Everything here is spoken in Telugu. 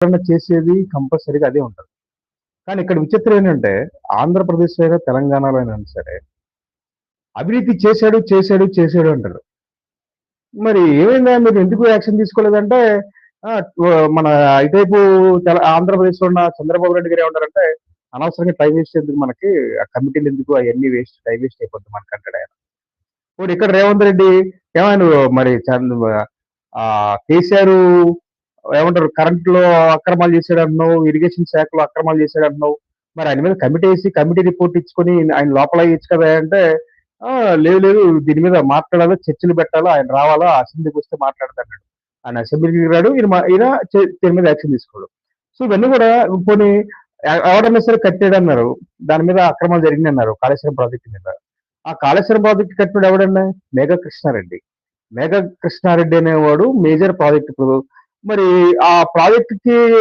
ఎవరన్నా చేసేది కంపల్సరీగా అదే ఉంటది. కానీ ఇక్కడ విచిత్రం ఏంటంటే, ఆంధ్రప్రదేశ్‌లో అయినా, తెలంగాణలో అయినా సరే, అవినీతి చేశాడు, చేశాడు, చేశాడు అంటారు. మరి ఏమైందా? మీరు ఎందుకు యాక్షన్ తీసుకోలేదంటే, మన ఇటువైపు ఆంధ్రప్రదేశ్‌లో ఉన్న చంద్రబాబు నాయుడు గారు ఏమంటారంటే, అనవసరంగా టైం వేస్ట్ ఎందుకు మనకి, ఆ కమిటీలు ఎందుకు అయన్నీ వేస్ట్, టైం వేస్ట్ అయిపోద్ది మనకంటాడాయన. పోనీ ఇక్కడ రేవంత్ రెడ్డి ఏమో నువ్వు మరి కేసీఆర్ ఏమంటారు కరెంట్‌లో అక్రమాలు చేశాడంటున్నావు, ఇరిగేషన్ శాఖలో అక్రమాలు చేశాడంటున్నావు. మరి ఆయన మీద కమిటీ ఏసి, కమిటీ రిపోర్ట్ ఇచ్చుకొని ఆయన లోపల ఎయొచ్చు కదా! అంటే, లేదు లేదు దీని మీద మాట్లాడాలా, చర్చలు పెట్టాలా, ఆయన రావాలా, అసెంబ్లీకొస్తే మాట్లాడతాన్నాడు. ఆయన అసెంబ్లీకి రాడు. ఈయన దీని మీద యాక్షన్ తీసుకోడు. సో, ఇవన్నీ కూడా పోనీ ఎవడన్నా సరే కట్టాడన్నారు. దాని మీద అక్రమాలు జరిగినాయన్నారు కాళేశ్వరం ప్రాజెక్ట్ మీద. ఆ కాళేశ్వరం ప్రాజెక్ట్ కట్టినోడు ఎవడండి? మేఘా కృష్ణారెడ్డి. మేఘా కృష్ణారెడ్డి అనేవాడు మేజర్ ప్రాజెక్ట్ ఇప్పుడు మరి ఆ ప్రాజెక్ట్‌కి